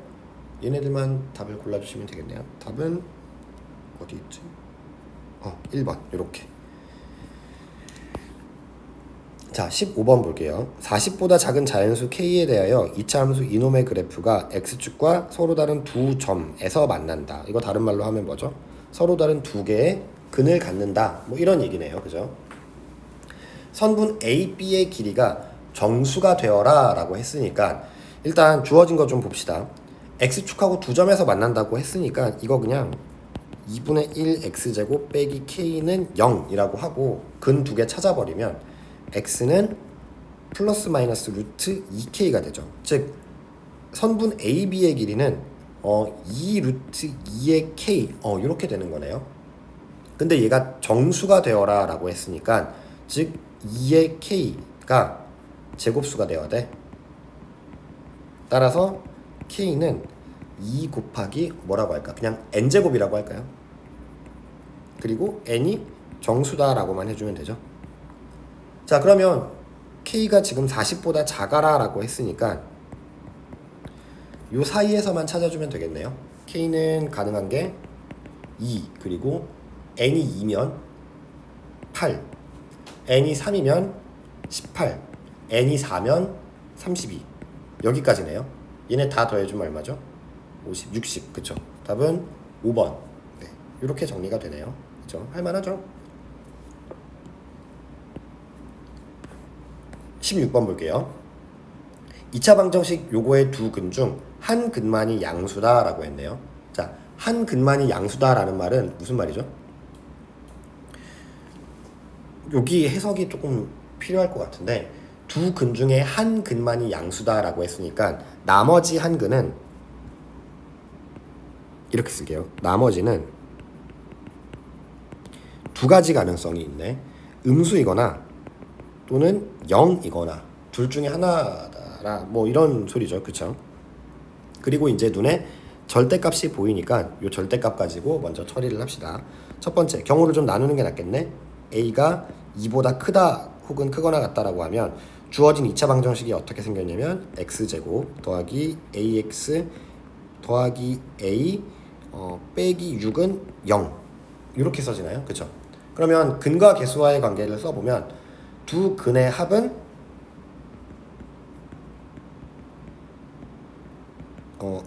얘네들만 답을 골라주시면 되겠네요. 답은 어디 있지? 1번 이렇게. 자 15번 볼게요. 40보다 작은 자연수 k에 대하여 2차 함수 이놈의 그래프가 x축과 서로 다른 두 점에서 만난다. 이거 다른 말로 하면 뭐죠? 서로 다른 두 개의 근을 갖는다. 뭐 이런 얘기네요. 그죠? 선분 A, B의 길이가 정수가 되어라 라고 했으니까 일단 주어진 거 좀 봅시다. x축하고 두 점에서 만난다고 했으니까 이거 그냥 2분의 1 x제곱 빼기 k는 0이라고 하고 근 두 개 찾아버리면 x는 플러스 마이너스 루트 2k가 되죠. 즉 선분 AB의 길이는 2 루트 2의 k 이렇게 되는 거네요. 근데 얘가 정수가 되어라 라고 했으니까 즉 2의 k가 제곱수가 되어야 돼. 따라서 k는 2 곱하기 뭐라고 할까? 그냥 n제곱이라고 할까요? 그리고 n이 정수다라고만 해주면 되죠. 자, 그러면 k가 지금 40보다 작아라 라고 했으니까 요 사이에서만 찾아주면 되겠네요. k는 가능한 게 2, 그리고 n이 2면 8, n이 3이면 18, n이 4면 32. 여기까지네요. 얘네 다 더해주면 얼마죠? 50, 60. 그쵸? 답은 5번. 네, 이렇게 정리가 되네요. 그쵸? 할만하죠? 16번 볼게요. 2차 방정식 요거의 두 근 중 한 근만이 양수다 라고 했네요. 자, 한 근만이 양수다 라는 말은 무슨 말이죠? 여기 해석이 조금 필요할 것 같은데, 두 근 중에 한 근만이 양수다 라고 했으니까 나머지 한 근은 이렇게 쓸게요. 나머지는 두 가지 가능성이 있네. 음수이거나 또는 0이거나 둘 중에 하나다, 뭐 이런 소리죠. 그쵸? 그리고 이제 눈에 절대값이 보이니까 이 절대값 가지고 먼저 처리를 합시다. 첫 번째, 경우를 좀 나누는 게 낫겠네. a가 2보다 크다 혹은 크거나 같다라고 하면 주어진 2차 방정식이 어떻게 생겼냐면 x제곱 더하기 ax 더하기 a 빼기 6은 0 이렇게 써지나요? 그쵸? 그러면 근과 계수와의 관계를 써보면 두 근의 합은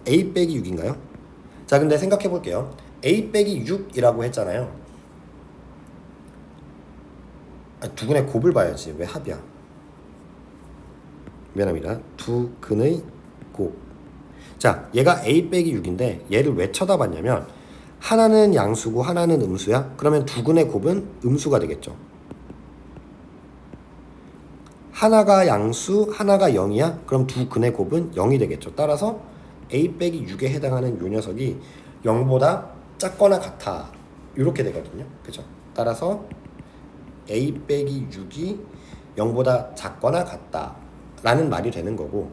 a 빼기 6인가요? 자, 근데 생각해 볼게요. a 빼기 6이라고 했잖아요. 두 근의 곱을 봐야지. 왜 합이야? 미안합니다. 두 근의 곱. 자, 얘가 a 빼기 6인데 얘를 왜 쳐다봤냐면 하나는 양수고 하나는 음수야? 그러면 두 근의 곱은 음수가 되겠죠. 하나가 양수, 하나가 0이야? 그럼 두 근의 곱은 0이 되겠죠. 따라서 a 빼기 6에 해당하는 요 녀석이 0보다 작거나 같아. 이렇게 되거든요. 그죠? 따라서 a 빼기 6이 0보다 작거나 같다 라는 말이 되는 거고,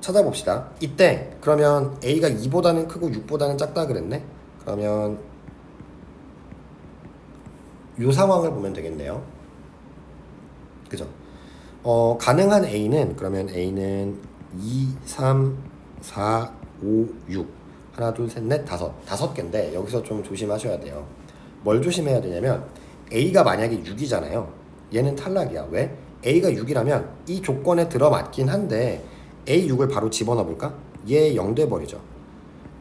찾아봅시다. 이때 그러면 a가 2보다는 크고 6보다는 작다 그랬네? 그러면 요 상황을 보면 되겠네요. 그죠? 가능한 a는 그러면 a는 2, 3, 4, 5, 6 하나, 둘, 셋, 넷, 다섯 개인데 여기서 좀 조심하셔야 돼요. 뭘 조심해야 되냐면 a가 만약에 6이잖아요. 얘는 탈락이야. 왜? a가 6이라면 이 조건에 들어맞긴 한데 a6을 바로 집어넣어 볼까? 얘 0 돼버리죠.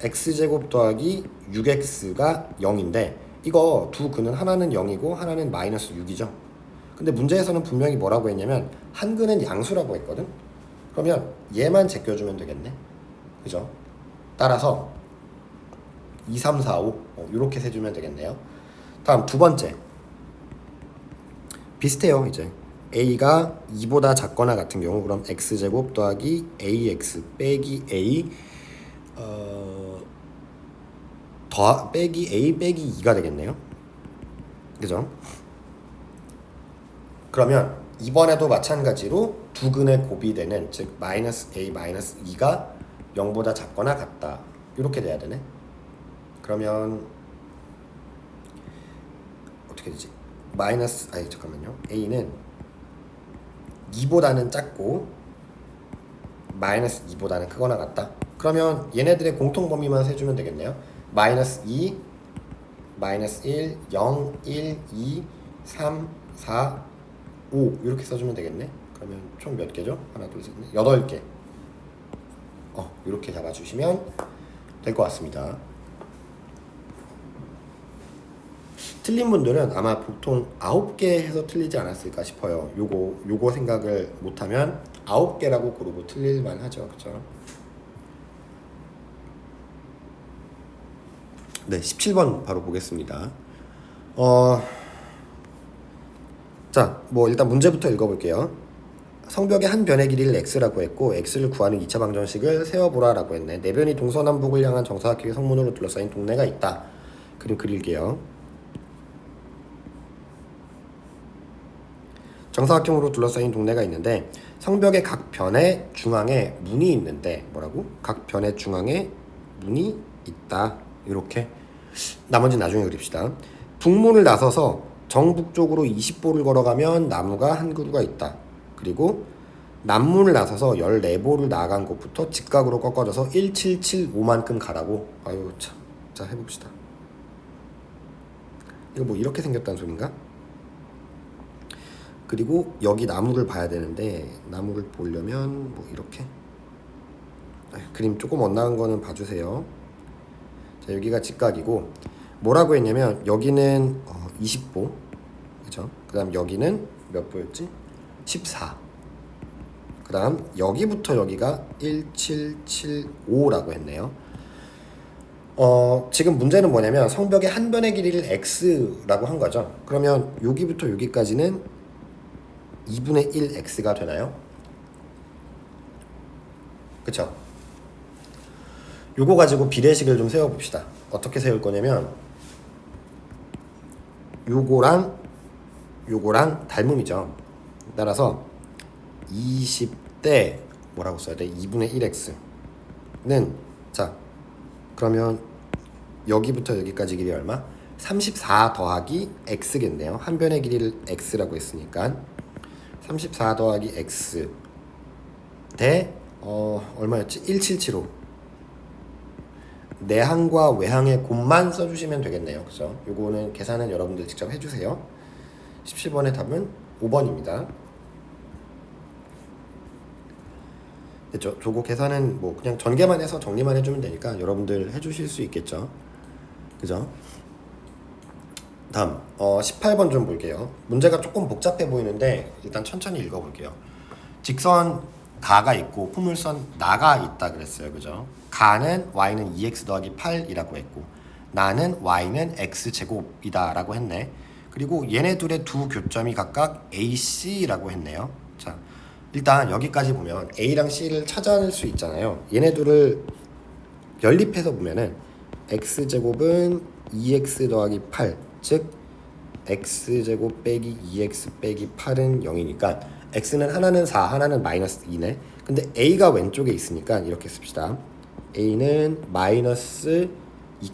x제곱 더하기 6x가 0인데 이거 두 근은 하나는 0이고 하나는 마이너스 6이죠. 근데 문제에서는 분명히 뭐라고 했냐면 한 근은 양수라고 했거든. 그러면 얘만 제껴주면 되겠네. 그죠? 따라서 2, 3, 4, 5 이렇게 세주면 되겠네요. 다음 두 번째, 비슷해요. 이제 a가 2보다 작거나 같은 경우 그럼 x제곱 더하기 ax 빼기 a 빼기 a 빼기 2가 되겠네요. 그죠? 그러면 이번에도 마찬가지로 두 근의 곱이 되는, 즉 마이너스 a 마이너스 2가 0보다 작거나 같다 이렇게 돼야 되네. 그러면 어떻게 되지? 잠깐만요. a는 2보다는 작고 마이너스 2보다는 크거나 같다. 그러면 얘네들의 공통 범위만 세주면 되겠네요. 마이너스 2, 마이너스 1, 0, 1, 2, 3, 4, 5 이렇게 써주면 되겠네. 그러면 총 몇 개죠? 하나, 둘, 셋, 넷, 8개. 이렇게 잡아주시면 될 것 같습니다. 틀린 분들은 아마 보통 9개 해서 틀리지 않았을까 싶어요. 요거 생각을 못하면 9개라고 고르고 틀릴만 하죠. 그쵸? 네, 17번 바로 보겠습니다. 자, 뭐 일단 문제부터 읽어볼게요. 성벽의 한 변의 길이를 x라고 했고 x를 구하는 2차 방정식을 세워보라 라고 했네. 네 변이 동서남북을 향한 정사각형의 성문으로 둘러싸인 동네가 있다. 그림 그릴게요. 정사각형으로 둘러싸인 동네가 있는데 성벽의 각 변의 중앙에 문이 있는데 뭐라고? 각 변의 중앙에 문이 있다. 이렇게. 나머지는 나중에 그립시다. 북문을 나서서 정북쪽으로 20보를 걸어가면 나무가 한 그루가 있다. 그리고 남문을 나서서 14보를 나아간 곳부터 직각으로 꺾어져서 1775만큼 가라고. 아유 참. 자 해봅시다. 이거 뭐 이렇게 생겼다는 소린가? 그리고 여기 나무를 봐야 되는데 나무를 보려면 뭐 이렇게 그림 조금 엇나간 거는 봐주세요. 자 여기가 직각이고 뭐라고 했냐면 여기는 20보 그죠? 그 다음 여기는 몇 보였지? 14. 그 다음 여기부터 여기가 1775라고 했네요. 지금 문제는 뭐냐면 성벽의 한 변의 길이를 x라고 한 거죠. 그러면 여기부터 여기까지는 2분의 1 x가 되나요? 그쵸? 요거 가지고 비례식을 좀 세워봅시다. 어떻게 세울 거냐면 요거랑 닮음이죠. 따라서 20대 뭐라고 써야 돼? 2분의 1x는 자 그러면 여기부터 여기까지 길이 얼마? 34 더하기 x겠네요. 한 변의 길이를 x라고 했으니까 34 더하기 x 대 얼마였지? 1775. 내항과 외항의 곱만 써주시면 되겠네요. 그죠? 요거는 계산은 여러분들 직접 해주세요. 17번의 답은 5번입니다. 됐죠? 저거 계산은 뭐 그냥 전개만 해서 정리만 해주면 되니까 여러분들 해주실 수 있겠죠? 그죠? 다음 18번 좀 볼게요. 문제가 조금 복잡해 보이는데 일단 천천히 읽어볼게요. 직선 가가 있고 포물선 나가 있다 그랬어요. 그죠? 가는 y는 2x 더하기 8이라고 했고 나는 y는 x제곱이다 라고 했네. 그리고 얘네 둘의 두 교점이 각각 AC라고 했네요. 자 일단 여기까지 보면 A랑 C를 찾아낼 수 있잖아요. 얘네 둘을 연립해서 보면은 x제곱은 2x 더하기 8 즉 x제곱 빼기 2x 빼기 8은 0이니까 x는 하나는 4 하나는 마이너스 2네. 근데 a가 왼쪽에 있으니까 이렇게 씁시다. a는 마이너스 2,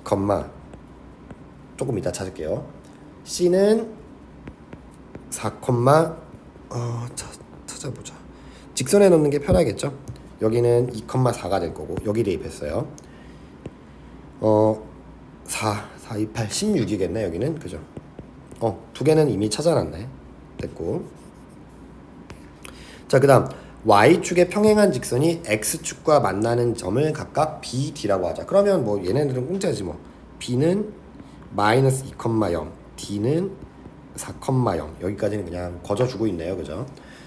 조금 이따 찾을게요. c는 4, 찾아보자. 직선에 넣는 게 편하겠죠? 여기는 2,4가 될 거고 여기 대입했어요. 4, 2, 8, 16이겠네 여기는. 그죠? 두 개는 이미 찾아놨네. 됐고. 자, 그 다음 y축에 평행한 직선이 x축과 만나는 점을 각각 b, d라고 하자. 그러면 뭐 얘네들은 공짜지 뭐. b는 마이너스 2,0, d는 4,0. 여기까지는 그냥 거저주고 있네요. 그죠?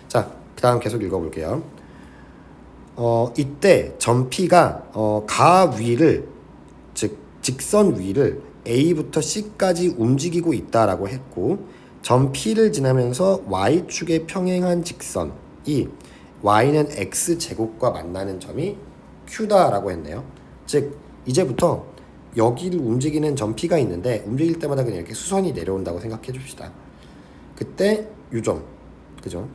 자, 그 다음 계속 읽어볼게요. 이때 점 P가 가 위를 즉 직선 위를 A부터 C까지 움직이고 있다라고 했고 점 P를 지나면서 Y축에 평행한 직선이 Y는 X제곱과 만나는 점이 Q다라고 했네요. 즉 이제부터 여기를 움직이는 점 P가 있는데 움직일 때마다 그냥 이렇게 수선이 내려온다고 생각해 줍시다. 그때 요점 그죠?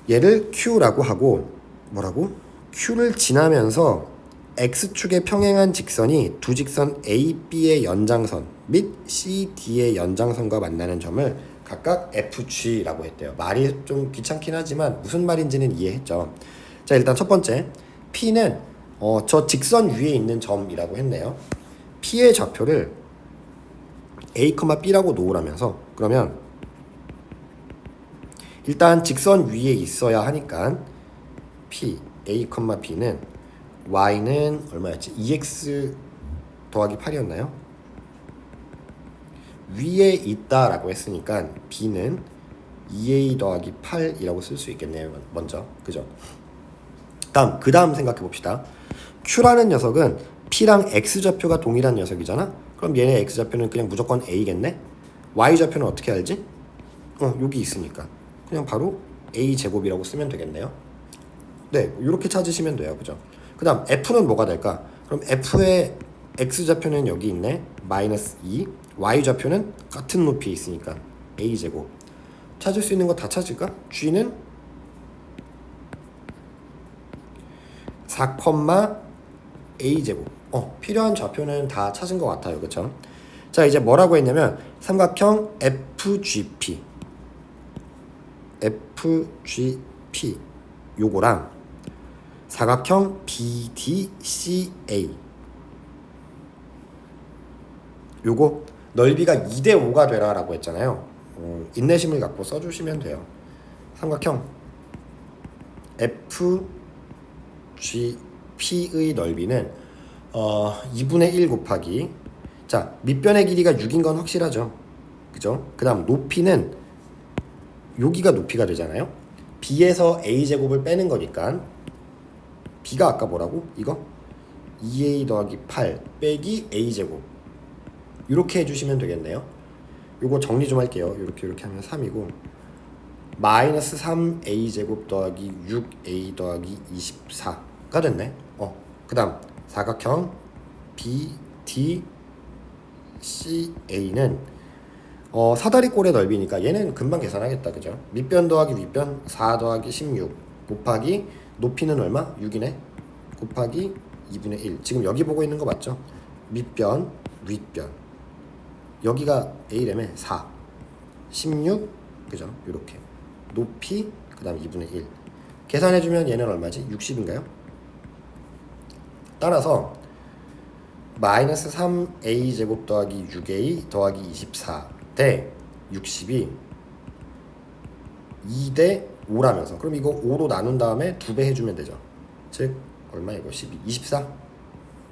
얘를 Q라고 하고 뭐라고? Q를 지나면서 X축에 평행한 직선이 두 직선 AB의 연장선 및 CD의 연장선과 만나는 점을 각각 FG라고 했대요. 말이 좀 귀찮긴 하지만 무슨 말인지는 이해했죠. 자 일단 첫 번째 P는 저 직선 위에 있는 점이라고 했네요. P의 좌표를 A, B라고 놓으라면서 그러면 일단 직선 위에 있어야 하니까 P, A, B는 y는 얼마였지? 2x 더하기 8이었나요? 위에 있다라고 했으니까 b는 2a 더하기 8이라고 쓸 수 있겠네요. 먼저 그죠? 그 다음 생각해 봅시다. q라는 녀석은 p랑 x좌표가 동일한 녀석이잖아. 그럼 얘네 x좌표는 그냥 무조건 a겠네. y좌표는 어떻게 알지? 여기 있으니까 그냥 바로 a제곱이라고 쓰면 되겠네요. 네, 이렇게 찾으시면 돼요. 그죠? 그 다음 F는 뭐가 될까? 그럼 F의 X좌표는 여기 있네. 마이너스 2. Y좌표는 같은 높이에 있으니까 A제곱. 찾을 수 있는 거 다 찾을까? G는 4, A제곱. 필요한 좌표는 다 찾은 것 같아요. 그쵸? 자, 이제 뭐라고 했냐면 삼각형 FGP 요거랑 사각형 BDCA 요거 넓이가 2대5가 되라 라고 했잖아요. 인내심을 갖고 써주시면 돼요. 삼각형 FGP의 넓이는 2분의 1 곱하기, 자, 밑변의 길이가 6인 건 확실하죠. 그죠? 그 다음 높이는 여기가 높이가 되잖아요. B에서 A제곱을 빼는 거니까 B가 아까 뭐라고? 이거? 2A 더하기 8 빼기 A제곱 이렇게 해주시면 되겠네요. 요거 정리 좀 할게요. 이렇게 하면 3이고 마이너스 3A제곱 더하기 6A 더하기 24가 됐네. 그 다음 사각형 BDCA는 사다리꼴의 넓이니까 얘는 금방 계산하겠다. 그죠? 밑변 더하기 윗변 4 더하기 16 곱하기 높이는 얼마? 6이네. 곱하기 2분의 1. 지금 여기 보고 있는 거 맞죠? 밑변, 윗변. 여기가 A라며 4, 16, 그죠? 요렇게. 높이, 그 다음 2분의 1. 계산해주면 얘는 얼마지? 60인가요? 따라서 마이너스 3A 제곱 더하기 6A 더하기 24 대 60이 2대 5라면서, 그럼 이거 5로 나눈 다음에 2배 해주면 되죠. 즉 얼마 이거 12, 24?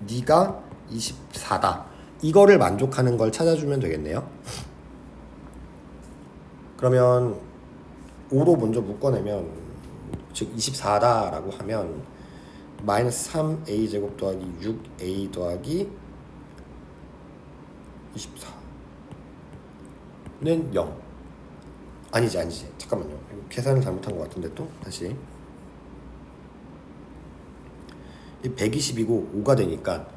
네가 24다. 이거를 만족하는 걸 찾아주면 되겠네요. 그러면 5로 먼저 묶어내면, 즉 24다 라고 하면 마이너스 3A 제곱 더하기 6A 더하기 24는 0. 아니지 잠깐만요. 계산을 잘못한 것 같은데 또 다시 120이고 5가 되니까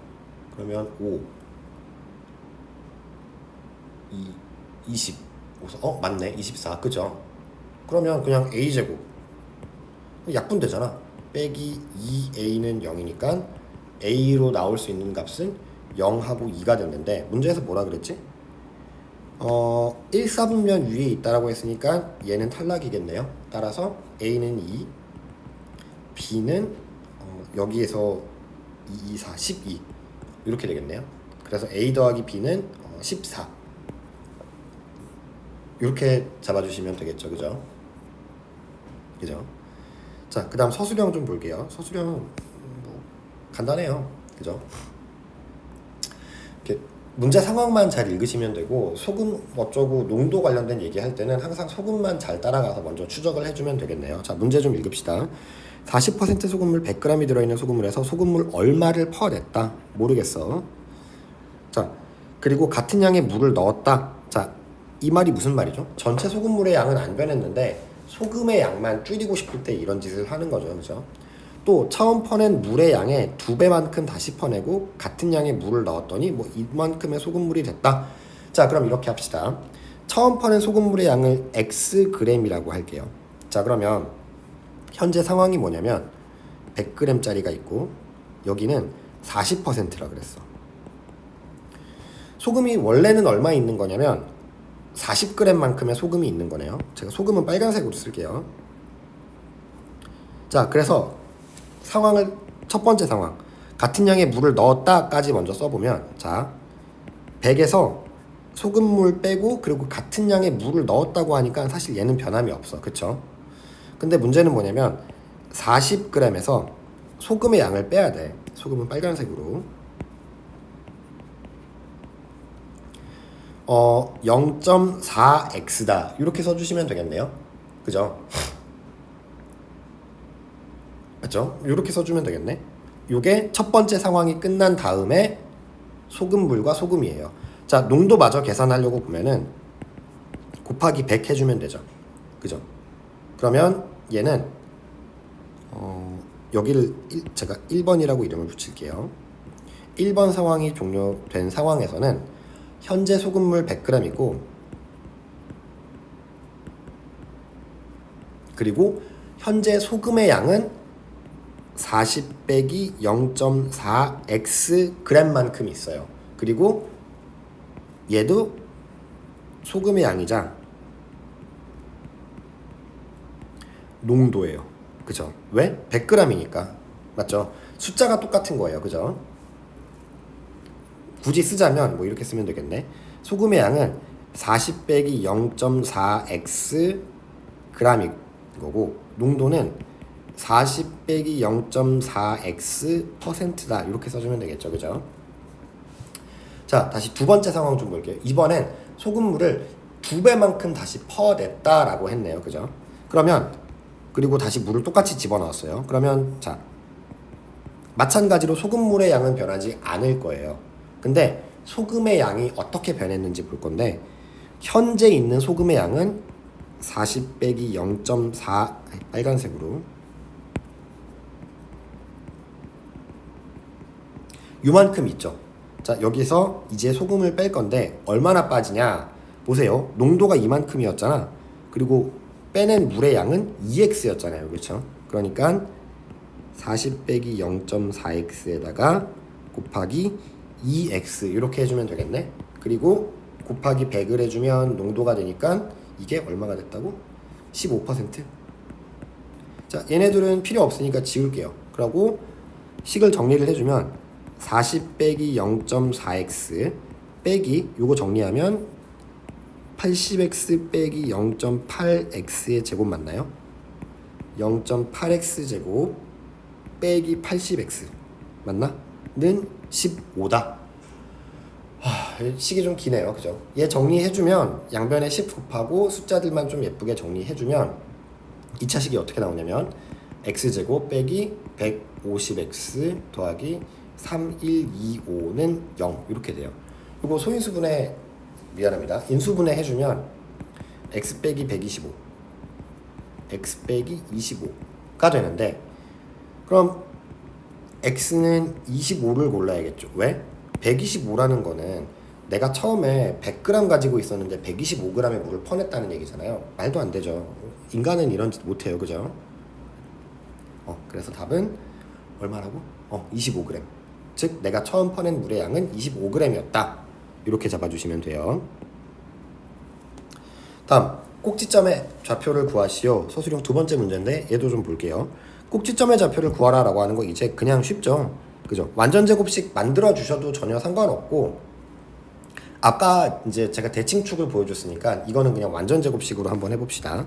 그러면 5 20 맞네 24 그죠? 그러면 그냥 A제곱 약분되잖아. 빼기 2A는 0이니까 A로 나올 수 있는 값은 0하고 2가 됐는데 문제에서 뭐라 그랬지? 1, 4분면 위에 있다라고 했으니까 얘는 탈락이겠네요. 따라서 A는 2, B는 여기에서 2, 4, 12 이렇게 되겠네요. 그래서 A 더하기 B는 14 이렇게 잡아주시면 되겠죠. 그죠? 자, 그 다음 서술형 좀 볼게요. 서술형은 뭐 간단해요. 그죠? 이렇게 문제 상황만 잘 읽으시면 되고, 소금 어쩌고 농도 관련된 얘기할 때는 항상 소금만 잘 따라가서 먼저 추적을 해주면 되겠네요. 자, 문제 좀 읽읍시다. 40% 소금물 100g이 들어있는 소금물에서 소금물 얼마를 퍼냈다? 모르겠어. 자, 그리고 같은 양의 물을 넣었다. 자, 이 말이 무슨 말이죠? 전체 소금물의 양은 안 변했는데 소금의 양만 줄이고 싶을 때 이런 짓을 하는 거죠. 그죠? 또 처음 퍼낸 물의 양의 2배만큼 다시 퍼내고 같은 양의 물을 넣었더니 뭐 이만큼의 소금물이 됐다. 자, 그럼 이렇게 합시다. 처음 퍼낸 소금물의 양을 Xg이라고 할게요. 자, 그러면 현재 상황이 뭐냐면 100g짜리가 있고 여기는 40%라 그랬어. 소금이 원래는 얼마 있는 거냐면 40g만큼의 소금이 있는 거네요. 제가 소금은 빨간색으로 쓸게요. 자, 그래서 상황을, 첫 번째 상황, 같은 양의 물을 넣었다까지 먼저 써보면, 자, 100에서 소금물 빼고 그리고 같은 양의 물을 넣었다고 하니까 사실 얘는 변함이 없어. 그쵸? 근데 문제는 뭐냐면 40g에서 소금의 양을 빼야 돼. 소금은 빨간색으로 0.4x다 이렇게 써주시면 되겠네요. 그죠? 맞죠? 이렇게 써주면 되겠네. 요게 첫 번째 상황이 끝난 다음에 소금물과 소금이에요. 자, 농도마저 계산하려고 보면은 곱하기 100 해주면 되죠. 그죠? 그러면 얘는 여기를 제가 1번이라고 이름을 붙일게요. 1번 상황이 종료된 상황에서는 현재 소금물 100g이고 그리고 현재 소금의 양은 40 빼기 0.4x g만큼 있어요. 그리고 얘도 소금의 양이자 농도예요. 그죠? 왜? 100g이니까. 맞죠? 숫자가 똑같은 거예요. 그죠? 굳이 쓰자면 뭐 이렇게 쓰면 되겠네. 소금의 양은 40 빼기 0.4x g이 거고 농도는 40 빼기 0.4x%다. 이렇게 써주면 되겠죠. 그죠? 자, 다시 두 번째 상황 좀 볼게요. 이번엔 소금물을 2배만큼 다시 퍼냈다라고 했네요. 그죠? 그러면 그리고 다시 물을 똑같이 집어넣었어요. 그러면 자, 마찬가지로 소금물의 양은 변하지 않을 거예요. 근데 소금의 양이 어떻게 변했는지 볼 건데 현재 있는 소금의 양은 40 빼기 0.4 빨간색으로 요만큼 있죠. 자, 여기서 이제 소금을 뺄 건데 얼마나 빠지냐 보세요. 농도가 이만큼이었잖아. 그리고 빼낸 물의 양은 2x였잖아요. 그렇죠? 그러니까 40 빼기 0.4x에다가 곱하기 2x 이렇게 해주면 되겠네. 그리고 곱하기 100을 해주면 농도가 되니까 이게 얼마가 됐다고? 15%. 자, 얘네들은 필요 없으니까 지울게요. 그리고 식을 정리를 해주면 40 빼기 0.4x 빼기 요거 정리하면 80x 빼기 0.8x의 제곱 맞나요? 0.8x 제곱 빼기 80x 맞나? 는 15다. 식이 좀 기네요. 그죠? 얘 정리해주면 양변에 10 곱하고 숫자들만 좀 예쁘게 정리해주면 2차 식이 어떻게 나오냐면 x제곱 빼기 150x 더하기 3125는 0 이렇게 돼요. 이거 소인수분해 미안합니다. 인수분해 해주면 x 빼기 125 x 빼기 25가 되는데 그럼 x는 25를 골라야겠죠. 왜? 125라는 거는 내가 처음에 100g 가지고 있었는데 125g의 물을 퍼냈다는 얘기잖아요. 말도 안 되죠. 인간은 이런 짓 못해요. 그죠? 그래서 답은 얼마라고? 25g. 즉 내가 처음 퍼낸 물의 양은 25g이었다. 이렇게 잡아주시면 돼요. 다음 꼭지점의 좌표를 구하시오. 서술형 두 번째 문제인데 얘도 좀 볼게요. 꼭지점의 좌표를 구하라 라고 하는 거 이제 그냥 쉽죠. 그죠? 완전 제곱식 만들어 주셔도 전혀 상관없고 아까 이제 제가 대칭축을 보여줬으니까 이거는 그냥 완전 제곱식으로 한번 해봅시다.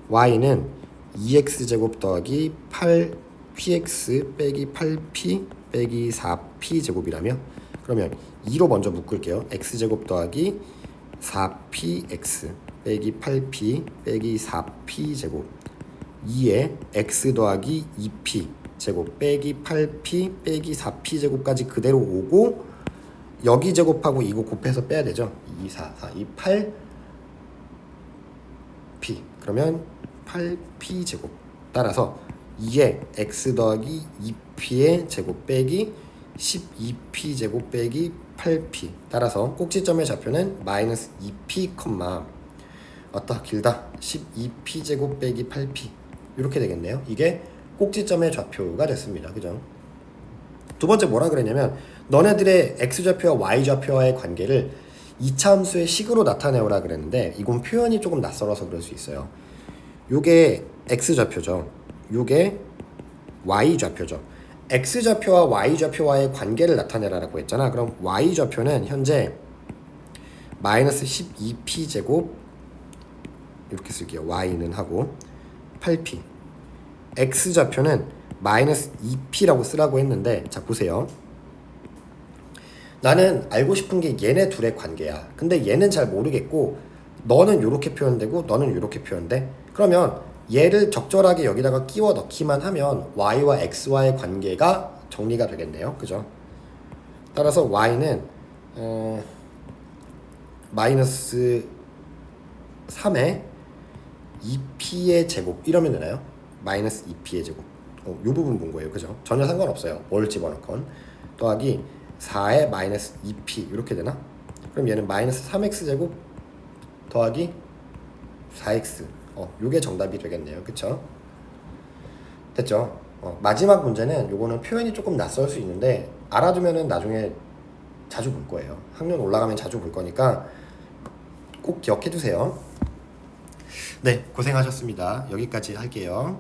y는 2x제곱 더하기 8px 빼기 8p 빼기 4p 제곱이라며 그러면 2로 먼저 묶을게요. x제곱 더하기 4px 빼기 8p 빼기 4p 제곱 2에 x 더하기 2p 제곱 빼기 8p 빼기 4p 제곱까지 그대로 오고 여기 제곱하고 이거 곱해서 빼야 되죠. 2, 4, 4, 2, 8p 그러면 8p 제곱 따라서 2에 x 더하기 2p의 제곱 빼기 12p 제곱 빼기 8p 따라서 꼭지점의 좌표는 마이너스 2p, 왔다 길다 12p 제곱 빼기 8p 이렇게 되겠네요. 이게 꼭지점의 좌표가 됐습니다. 그죠? 두 번째 뭐라 그랬냐면 너네들의 x좌표와 y좌표와의 관계를 2차 함수의 식으로 나타내오라 그랬는데 이건 표현이 조금 낯설어서 그럴 수 있어요. 요게 x좌표죠. 요게 y좌표죠. x좌표와 y좌표와의 관계를 나타내라라고 했잖아. 그럼 y좌표는 현재 마이너스 12p 제곱 이렇게 쓸게요. y는 하고 8p x좌표는 마이너스 2p라고 쓰라고 했는데 자 보세요. 나는 알고 싶은 게 얘네 둘의 관계야. 근데 얘는 잘 모르겠고 너는 이렇게 표현되고 너는 이렇게 표현돼. 그러면 얘를 적절하게 여기다가 끼워 넣기만 하면 y와 x와의 관계가 정리가 되겠네요. 그죠? 따라서 y는 마이너스 3에 2p의 제곱 이러면 되나요? 마이너스 2p의 제곱 이 부분 본 거예요. 그죠? 전혀 상관없어요. 뭘 집어넣건 더하기 4에 마이너스 2p 이렇게 되나? 그럼 얘는 마이너스 3x 제곱 더하기 4x 요게 정답이 되겠네요. 그쵸? 됐죠? 마지막 문제는 요거는 표현이 조금 낯설 수 있는데 알아두면은 나중에 자주 볼 거예요. 학년 올라가면 자주 볼 거니까 꼭 기억해 두세요. 네, 고생하셨습니다. 여기까지 할게요.